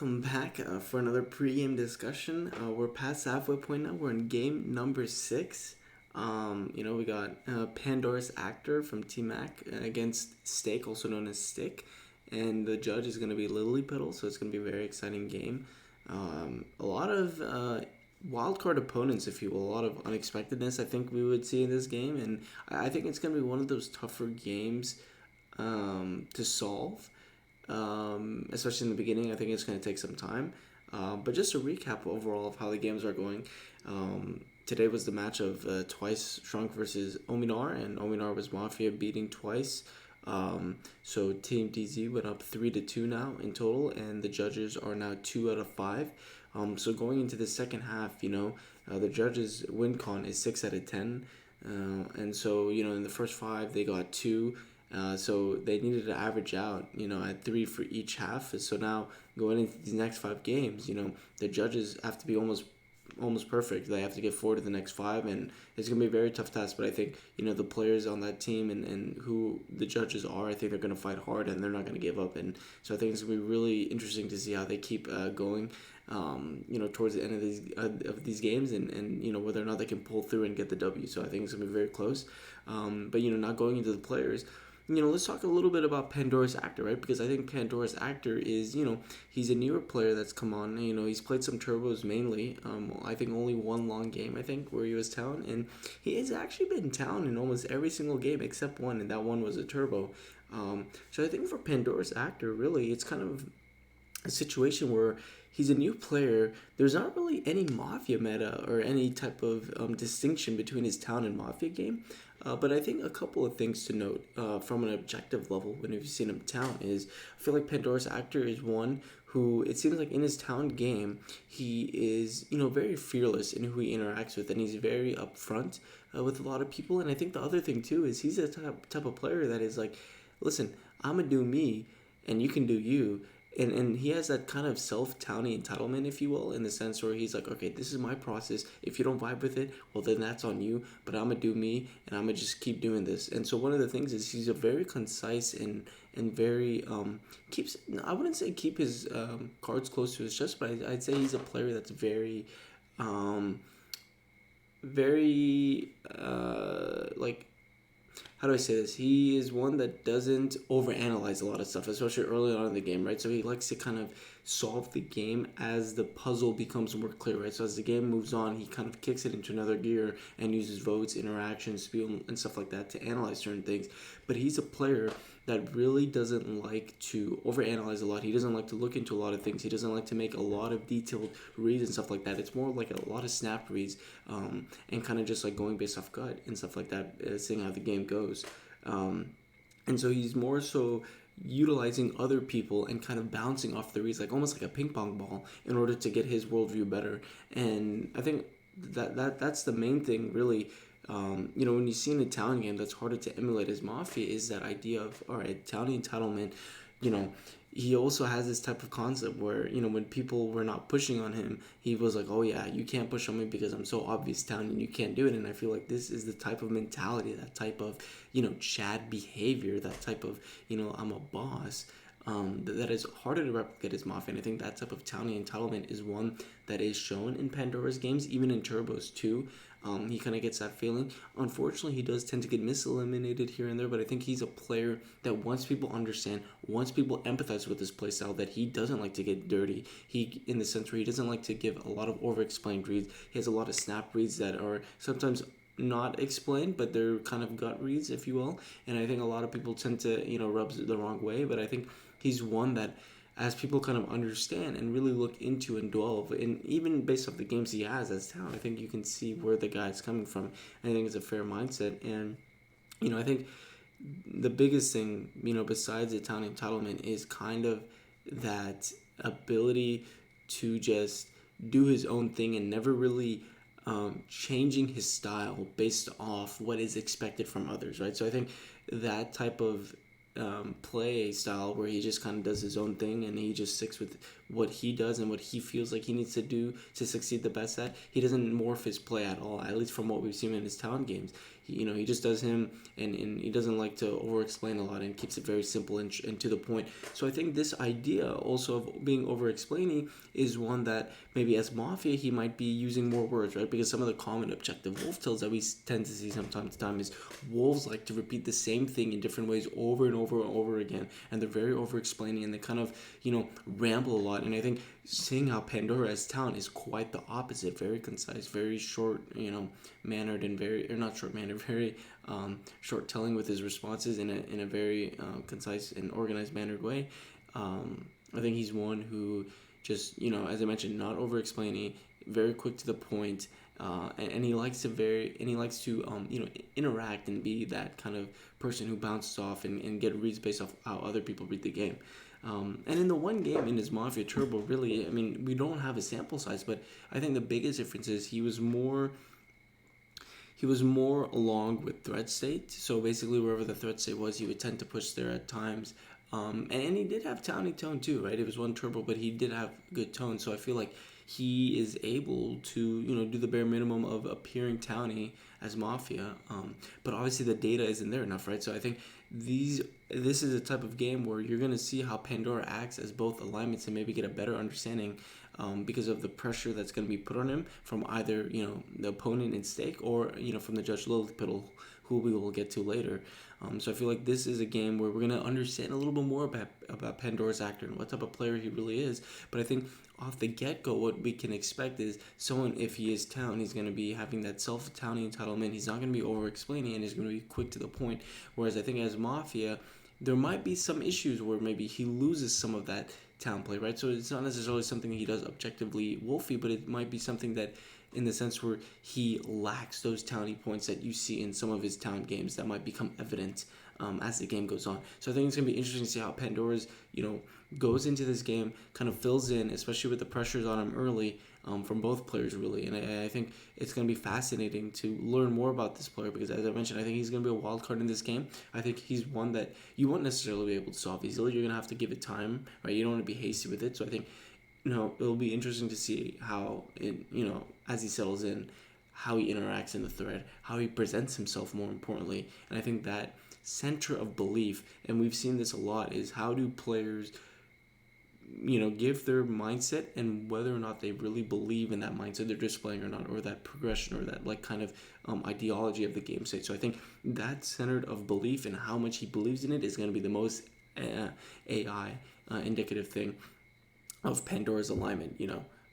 Welcome back for another pregame discussion. We're past the halfway point now. We're in game number six. We got Pandoras Actor from T-Mac against Steak, also known as Stick. And the judge is going to be lilypetal, so it's going to be a very exciting game. A lot of wild card opponents, if you will, a lot of unexpectedness I think we would see in this game. And I think it's going to be one of those tougher games to solve, especially in the beginning. I think it's going to take some time. But just a recap overall of how the games are going. Today was the match of Twice Shrunk versus Ominar, and Ominar was Mafia beating Twice. So Team DZ went up 3-2 now in total, and the judges are now 2 out of 5. So going into the second half, the judges' win con is 6 out of 10. And so, in the first five, they got two. So they needed to average out, at three for each half. So now going into these next five games, the judges have to be almost perfect. They have to get four to the next five, and it's gonna be a very tough task. But I think the players on that team and who the judges are, I think they're gonna fight hard and they're not gonna give up. And so I think it's gonna be really interesting to see how they keep going. Towards the end of these games, and whether or not they can pull through and get the W. So I think it's gonna be very close. But not going into the players. Let's talk a little bit about Pandora's Actor, right? Because I think Pandora's Actor is, he's a newer player that's come on. He's played some turbos mainly. I think only one long game, I think, where he was town. And he has actually been town in almost every single game except one, and that one was a turbo. So I think for Pandora's Actor, really, it's kind of a situation where he's a new player. There's not really any Mafia meta or any type of distinction between his town and Mafia game. But I think a couple of things to note from an objective level when you've seen him town is I feel like Pandora's Actor is one who it seems like in his town game he is very fearless in who he interacts with, and he's very upfront with a lot of people. And I think the other thing too is he's a type of player that is like, listen, I'm gonna do me and you can do you. And he has that kind of self-towny entitlement, if you will, in the sense where he's like, okay, this is my process. If you don't vibe with it, well, then that's on you. But I'm going to do me, and I'm going to just keep doing this. And so one of the things is he's a very concise and very, keeps, I wouldn't say keep his cards close to his chest, but I'd say he's a player that's very, very, like, how do I say this? He is one that doesn't overanalyze a lot of stuff, especially early on in the game, right? So he likes to kind of solve the game as the puzzle becomes more clear, right? So as the game moves on, he kind of kicks it into another gear and uses votes, interactions, spiel, and stuff like that to analyze certain things. But he's a player that really doesn't like to overanalyze a lot. He doesn't like to look into a lot of things. He doesn't like to make a lot of detailed reads and stuff like that. It's more like a lot of snap reads, and kind of just like going based off gut and stuff like that, seeing how the game goes. And so he's more so utilizing other people and kind of bouncing off the reads, like almost like a ping pong ball, in order to get his worldview better. And I think that's the main thing, really. When you see an Italian game that's harder to emulate as Mafia is that idea of, all right, Italian entitlement. He also has this type of concept where, when people were not pushing on him, he was like, oh yeah, you can't push on me because I'm so obvious Italian and you can't do it. And I feel like this is the type of mentality, that type of, Chad behavior, that type of, I'm a boss. That is harder to replicate as Mafia. And I think that type of towny entitlement is one that is shown in Pandora's games, even in Turbos too. He kind of gets that feeling. Unfortunately, he does tend to get miseliminated here and there, but I think he's a player that once people understand, once people empathize with his playstyle, that he doesn't like to get dirty. He, in the sense where he doesn't like to give a lot of over-explained reads. He has a lot of snap reads that are sometimes not explained, but they're kind of gut reads, if you will. And I think a lot of people tend to, rub the wrong way, but I think he's one that as people kind of understand and really look into and delve, and even based off the games he has as talent, I think you can see where the guy's coming from. I think it's a fair mindset. And I think the biggest thing, besides the talent entitlement, is kind of that ability to just do his own thing and never really changing his style based off what is expected from others, right? So I think that type of play style where he just kind of does his own thing and he just sticks what he does and what he feels like he needs to do to succeed the best at. He doesn't morph his play at all, at least from what we've seen in his town games. He just does him, and he doesn't like to over explain a lot and keeps it very simple and to the point. So I think this idea also of being over explaining is one that maybe as Mafia he might be using more words, right? Because some of the common objective wolf tales that we tend to see from time to time is wolves like to repeat the same thing in different ways over and over and over again, and they're very over explaining, and they kind of ramble a lot. And I think seeing how Pandora's town is quite the opposite, very concise, very short, mannered, and very, or not short mannered, very short telling with his responses in a very concise and organized mannered way. I think he's one who just, as I mentioned, not over explaining, very quick to the point, and he likes to interact and be that kind of person who bounces off and get reads based off how other people read the game. And in the one game in his Mafia Turbo, really, I mean, we don't have a sample size, but I think the biggest difference is he was more along with threat state. So basically, wherever the threat state was, he would tend to push there at times. And he did have towny tone too, right? It was one turbo, but he did have good tone. So I feel like he is able to, do the bare minimum of appearing towny as Mafia. But obviously the data isn't there enough, right? So I think this is a type of game where you're going to see how Pandora acts as both alignments and maybe get a better understanding because of the pressure that's going to be put on him from either, the opponent in stake or, from the judge lilypetal, who we will get to later. So I feel like this is a game where we're going to understand a little bit more about Pandora's Actor and what type of player he really is. But I think off the get-go, what we can expect is someone, if he is town, he's going to be having that self-towny entitlement. He's not going to be over-explaining, and he's going to be quick to the point. Whereas I think as Mafia, there might be some issues where maybe he loses some of that town play, right? So it's not necessarily something he does objectively wolfy, but it might be something that in the sense where he lacks those towny points that you see in some of his town games that might become evident as the game goes on. So I think it's going to be interesting to see how Pandora's, goes into this game, kind of fills in, especially with the pressures on him early from both players, really. And I think it's going to be fascinating to learn more about this player because, as I mentioned, I think he's going to be a wild card in this game. I think he's one that you won't necessarily be able to solve easily. You're going to have to give it time, right? You don't want to be hasty with it. So I think it'll be interesting to see how as he settles in, how he interacts in the thread, how he presents himself, more importantly. And I think that center of belief, and we've seen this a lot, is how do players give their mindset and whether or not they really believe in that mindset they're displaying or not, or that progression or that kind of ideology of the game state. So I think that centered of belief and how much he believes in it is going to be the most AI indicative thing of Pandora's alignment,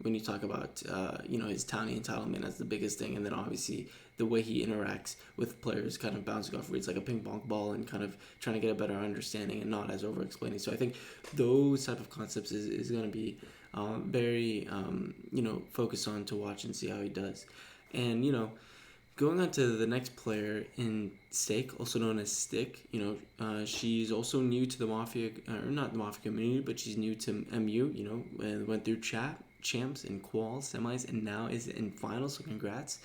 when you talk about, his towny entitlement as the biggest thing, and then obviously the way he interacts with players, kind of bouncing off reads like a ping pong ball and kind of trying to get a better understanding and not as over explaining. So I think those type of concepts is going to be very, focused on to watch and see how he does. And, going on to the next player in Stake, also known as Stick, she's also new to the Mafia, or not the Mafia community, but she's new to MU, and went through champs and quals, semis, and now is in finals, so congrats.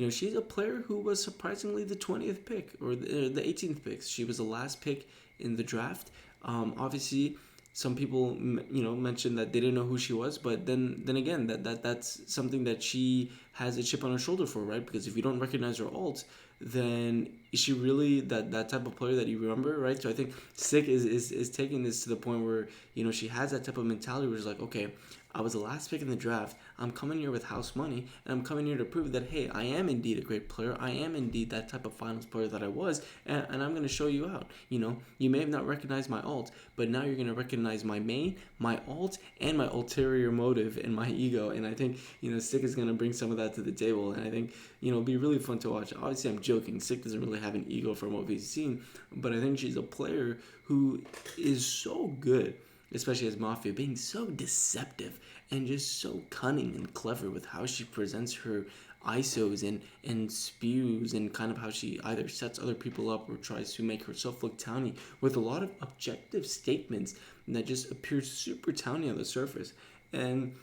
She's a player who was surprisingly the 20th pick, or the 18th pick. She was the last pick in the draft. Obviously, some people, mentioned that they didn't know who she was, but then again, that's something that she has a chip on her shoulder for, right? Because if you don't recognize her ult, then is she really that type of player that you remember, right? So I think Stick is taking this to the point where, she has that type of mentality where it's like, okay, I was the last pick in the draft. I'm coming here with house money, and I'm coming here to prove that, hey, I am indeed a great player. I am indeed that type of finals player that I was, and I'm going to show you out. You may have not recognized my ult, but now you're going to recognize my main, my ult, and my ulterior motive and my ego. And I think, Stick is going to bring some of that to the table, and I think, it'll be really fun to watch. Obviously, I'm joking. Stick doesn't really have an ego from what we've seen, but I think she's a player who is so good, especially as Mafia, being so deceptive and just so cunning and clever with how she presents her ISOs and spews, and kind of how she either sets other people up or tries to make herself look towny with a lot of objective statements that just appear super towny on the surface. And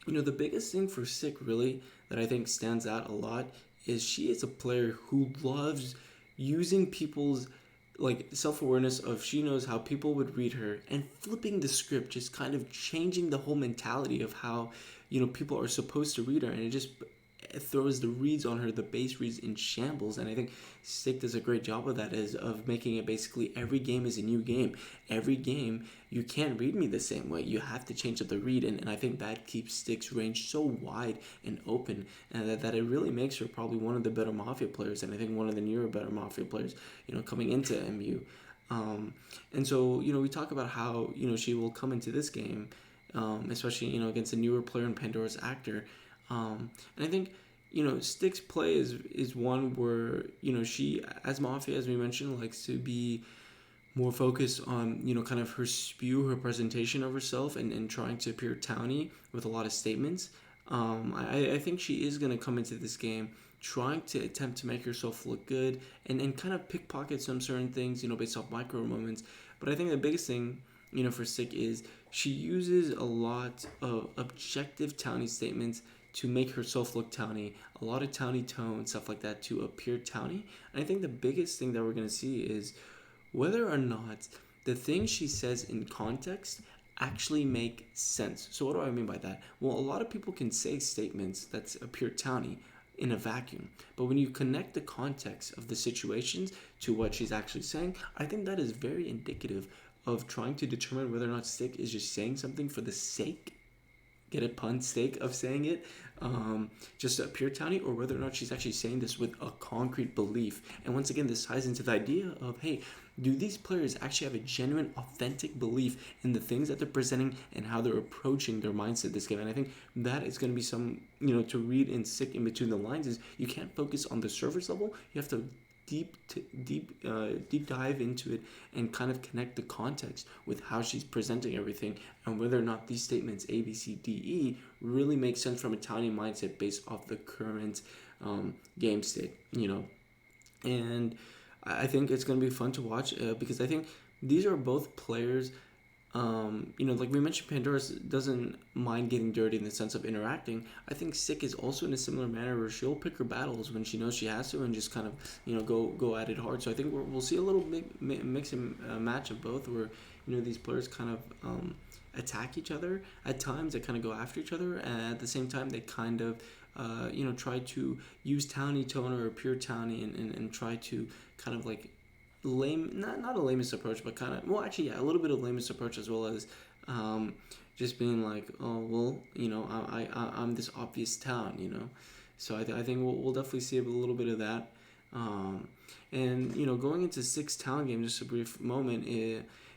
the biggest thing for Stick really that I think stands out a lot is she is a player who loves using people's like self-awareness of she knows how people would read her, and flipping the script, just kind of changing the whole mentality of how people are supposed to read her, and it just throws the reads on her, the base reads, in shambles. And I think Stick does a great job of that, is of making it basically every game is a new game. Every game you can't read me the same way. You have to change up the read, and I think that keeps Stick's range so wide and open, and that it really makes her probably one of the better Mafia players, and I think one of the newer better Mafia players, coming into MU. And so, we talk about how, she will come into this game, especially, against a newer player in Pandora's Actor. And I think, Stick's play is one where, she, as Mafia, as we mentioned, likes to be more focused on, kind of her presentation of herself, and trying to appear towny with a lot of statements. I think she is going to come into this game trying to attempt to make herself look good, and kind of pickpocket some certain things, based off micro moments. But I think the biggest thing, for Stick is she uses a lot of objective towny statements to make herself look towny, a lot of towny tone, stuff like that, to appear towny. And I think the biggest thing that we're going to see is whether or not the things she says in context actually make sense. So what do I mean by that? Well, a lot of people can say statements that appear towny in a vacuum, but when you connect the context of the situations to what she's actually saying, I think that is very indicative of trying to determine whether or not Stick is just saying something for the sake, get a pun, sake of saying it, just to appear towny, or whether or not she's actually saying this with a concrete belief. And once again, this ties into the idea of, hey, do these players actually have a genuine, authentic belief in the things that they're presenting and how they're approaching their mindset this game? And I think that is going to be some, to read and Stick in between the lines, is you can't focus on the surface level. You have to deep dive into it, and kind of connect the context with how she's presenting everything, and whether or not these statements A, B, C, D, E really make sense from a tiny mindset based off the current game state. And I think it's going to be fun to watch, because I think these are both players. Like we mentioned, Pandora's doesn't mind getting dirty in the sense of interacting. I think Stick is also in a similar manner, where she'll pick her battles when she knows she has to, and just kind of go at it hard. So I think we'll see a little mix and match of both, where these players kind of attack each other at times. They kind of go after each other, and at the same time they kind of try to use towny tone or pure towny, and try to kind of like not a lamest approach, but kind of, well, actually, yeah, a little bit of lamest approach, as well as just being like, oh, well, I'm this obvious town. So I think we'll definitely see a little bit of that. And going into Stick's town game, just a brief moment,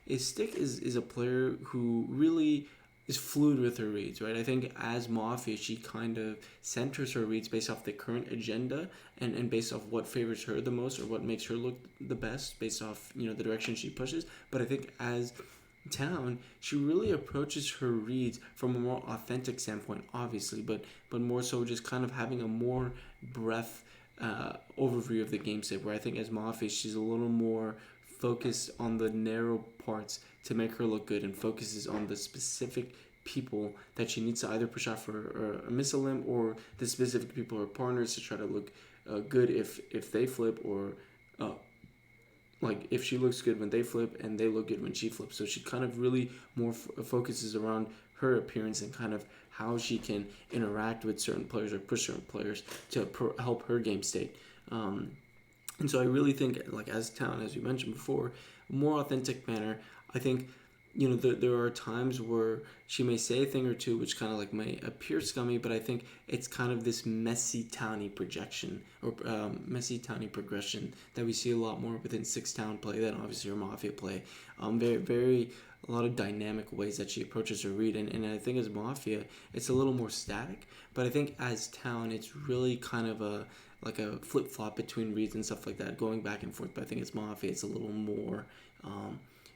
is Stick is a player who really is fluid with her reads, right? I think as Mafia, she kind of centers her reads based off the current agenda, and based off what favors her the most, or what makes her look the best, based off the direction she pushes. But I think as Town, she really approaches her reads from a more authentic standpoint, obviously, but more so just kind of having a more breadth overview of the game set, where I think as Mafia, she's a little more focused on the narrow parts to make her look good, and focuses on the specific people that she needs to either push out for a miss a limb, or the specific people or partners to try to look good if they flip, or like if she looks good when they flip and they look good when she flips. So she kind of really more focuses around her appearance, and kind of how she can interact with certain players or push certain players to help her game state. And so I really think, like as Town, as you mentioned before, more authentic manner. I think there are times where she may say a thing or two which kind of like may appear scummy, but I think it's kind of this messy towny projection, or messy towny progression, that we see a lot more within Six Town play than obviously her Mafia play. Very a lot of dynamic ways that she approaches her read, and I think as Mafia it's a little more static, but I think as Town it's really kind of a flip-flop between reads and stuff like that, going back and forth. But I think it's Mafia, it's a little more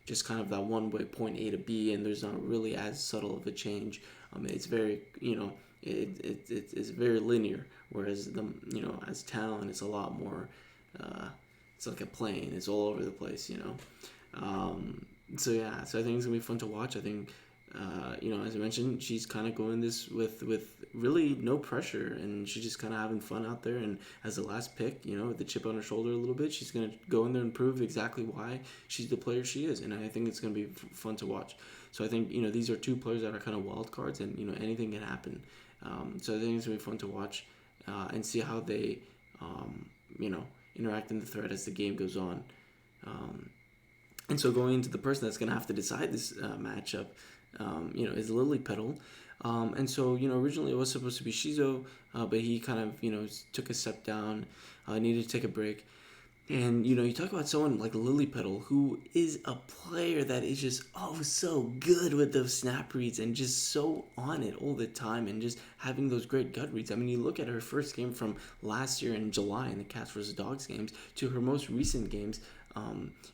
just kind of that one way, point A to B, and there's not really as subtle of a change. It's very, it's very linear, whereas as Town, it's a lot more, it's like a plane, it's all over the place. So yeah, so I think it's gonna be fun to watch. I think as I mentioned, she's kind of going this with really no pressure, and she's just kind of having fun out there. And as the last pick, with the chip on her shoulder a little bit, she's gonna go in there and prove exactly why she's the player she is. And I think it's gonna be fun to watch. So I think these are two players that are kind of wild cards, and anything can happen. So I think it's gonna be fun to watch and see how they interact in the thread as the game goes on. And so going into the person that's going to have to decide this matchup, is lilypetal. And so, originally it was supposed to be Shizo, but he kind of, took a step down, needed to take a break. And, you talk about someone like lilypetal, who is a player that is just, so good with those snap reads and just so on it all the time and just having those great gut reads. I mean, you look at her first game from last year in July in the Cats vs. Dogs games to her most recent games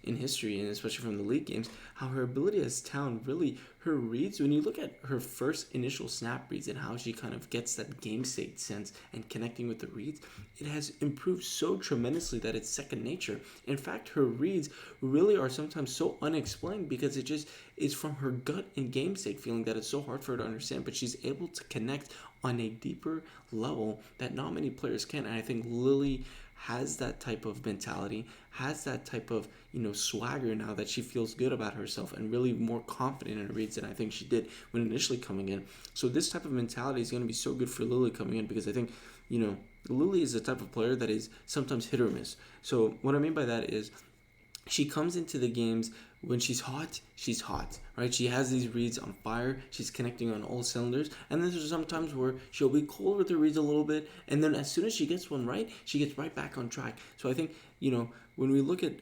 in history, and especially from the league games, how her ability as town, really, her reads, when you look at her first initial snap reads and how she kind of gets that game state sense and connecting with the reads, it has improved so tremendously that it's second nature. In fact, her reads really are sometimes so unexplained because it just is from her gut and game state feeling that it's so hard for her to understand, but she's able to connect on a deeper level that not many players can. And I think Lily has that type of mentality, has that type of swagger now that she feels good about herself and really more confident in her reads than I think she did when initially coming in. So this type of mentality is going to be so good for Lily coming in, because I think Lily is the type of player that is sometimes hit or miss. So what I mean by that is she comes into the games when she's hot, right? She has these reads on fire. She's connecting on all cylinders. And then there's sometimes where she'll be cold with her reads a little bit. And then as soon as she gets one right, she gets right back on track. So I think, when we look at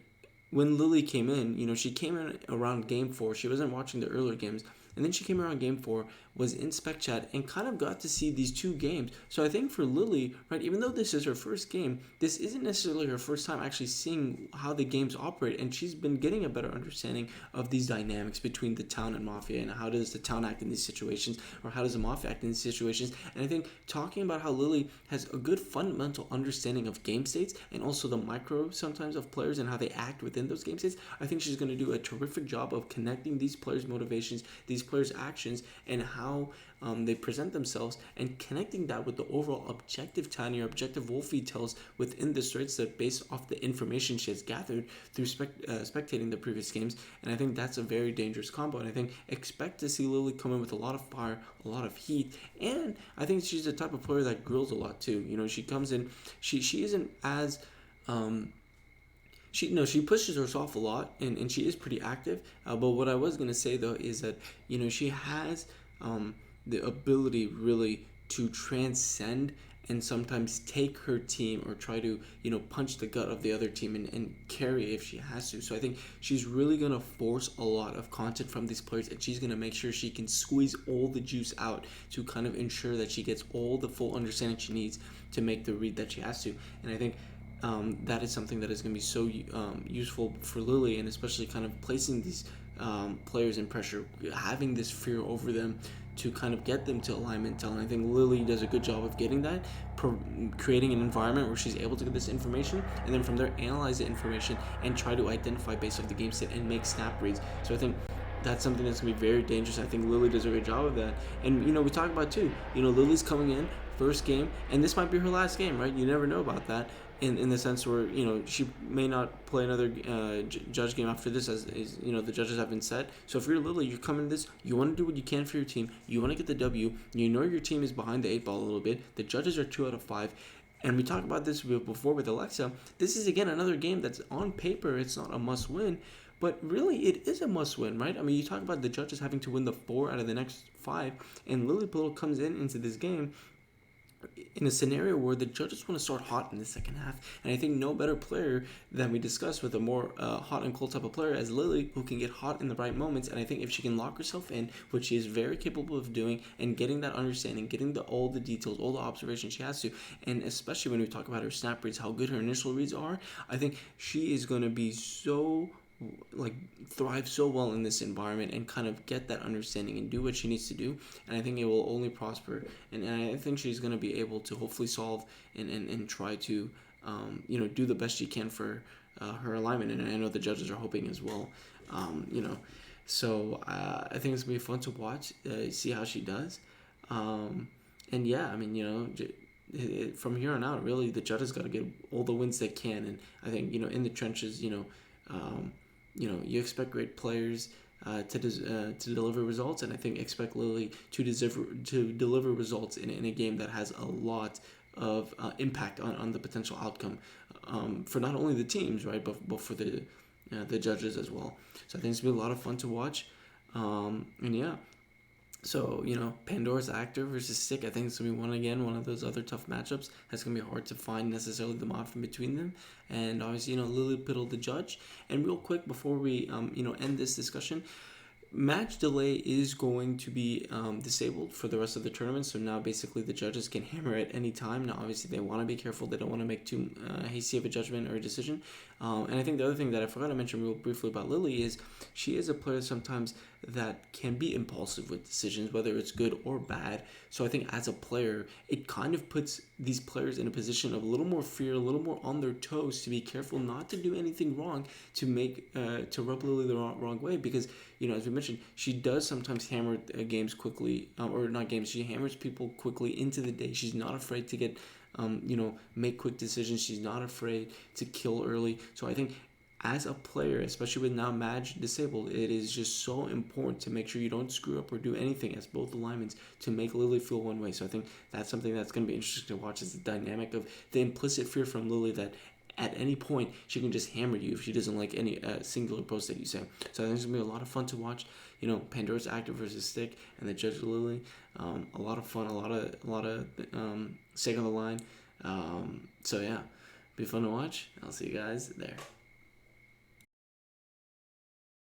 when Lily came in, she came in around game 4. She wasn't watching the earlier games. And then she came around game 4, was in Spec Chat, and kind of got to see these two games. So I think for Lily, right, even though this is her first game, this isn't necessarily her first time actually seeing how the games operate. And she's been getting a better understanding of these dynamics between the town and Mafia, and how does the town act in these situations, or how does the Mafia act in these situations. And I think talking about how Lily has a good fundamental understanding of game states and also the micro sometimes of players and how they act within those game states, I think she's going to do a terrific job of connecting these players' motivations, these players' actions, and how they present themselves, and connecting that with the overall objective Tiny or objective Wolfie tells within the straight set based off the information she has gathered through spectating the previous games. And I think that's a very dangerous combo, and I think expect to see Lily come in with a lot of fire, a lot of heat, and I think she's the type of player that grills a lot too. She comes in, she isn't as she pushes herself a lot, and she is pretty active. But what I was gonna say though is that she has the ability really to transcend and sometimes take her team, or try to punch the gut of the other team and carry if she has to. So I think she's really gonna force a lot of content from these players, and she's gonna make sure she can squeeze all the juice out to kind of ensure that she gets all the full understanding she needs to make the read that she has to. And I think that is something that is going to be so useful for Lily, and especially kind of placing these players in pressure, having this fear over them to kind of get them to alignment. And I think Lily does a good job of getting that, creating an environment where she's able to get this information, and then from there analyze the information and try to identify based off the game set and make snap reads. So I think that's something that's going to be very dangerous. I think Lily does a great job of that. And, we talk about too, Lily's coming in, first game, and this might be her last game, right? You never know about that. In the sense where, she may not play another judge game after this, as the judges have been set. So if you're Lily, you're coming to this, you want to do what you can for your team, you want to get the W, your team is behind the 8 ball a little bit, the judges are 2 out of 5, and we talked about this before with Alexa. This is, again, another game that's on paper, it's not a must-win, but really it is a must-win, right? I mean, you talk about the judges having to win the 4 out of the next 5, and lilypetal comes into this game in a scenario where the judges want to start hot in the second half. And I think no better player than we discussed with a more hot and cold type of player as Lily, who can get hot in the right moments. And I think if she can lock herself in, which she is very capable of doing, and getting that understanding, getting all the details, all the observations she has to, and especially when we talk about her snap reads, how good her initial reads are, I think she is going to be thrive so well in this environment and kind of get that understanding and do what she needs to do. And I think it will only prosper, and I think she's going to be able to hopefully solve and try to do the best she can for her alignment. And I know the judges are hoping as well. So I think it's gonna be fun to watch, see how she does. Um, and yeah, I mean, from here on out, really, the judges got to get all the wins they can. And I think in the trenches, um, you expect great players to deliver results, and I think expect Lily to deliver results in a game that has a lot of impact on the potential outcome for not only the teams, right, but for the judges as well. So I think it's gonna be a lot of fun to watch, and yeah. So, Pandora's Actor versus Stick, I think it's going to be one of those other tough matchups. That's going to be hard to find necessarily the mod from between them. And obviously, lilypetal the judge. And real quick, before we, end this discussion, match delay is going to be disabled for the rest of the tournament. So now basically the judges can hammer at any time. Now, obviously, they want to be careful. They don't want to make too hasty of a judgment or a decision. And I think the other thing that I forgot to mention real briefly about Lily is she is a player sometimes that can be impulsive with decisions, whether it's good or bad. So I think as a player, it kind of puts these players in a position of a little more fear, a little more on their toes to be careful not to do anything wrong to make to rub Lily the wrong way, because as we mentioned, she does sometimes hammer games quickly, or not games. She hammers people quickly into the day. She's not afraid to get make quick decisions. She's not afraid to kill early. So I think as a player, especially with now Madge disabled, it is just so important to make sure you don't screw up or do anything as both alignments to make Lily feel one way. So I think that's something that's going to be interesting to watch, is the dynamic of the implicit fear from Lily that at any point she can just hammer you if she doesn't like any singular post that you say. So I think it's going to be a lot of fun to watch. Pandora's Actor versus Stick and the Judge Lily. A lot of fun, a lot of stake on the line. So yeah, be fun to watch. I'll see you guys there.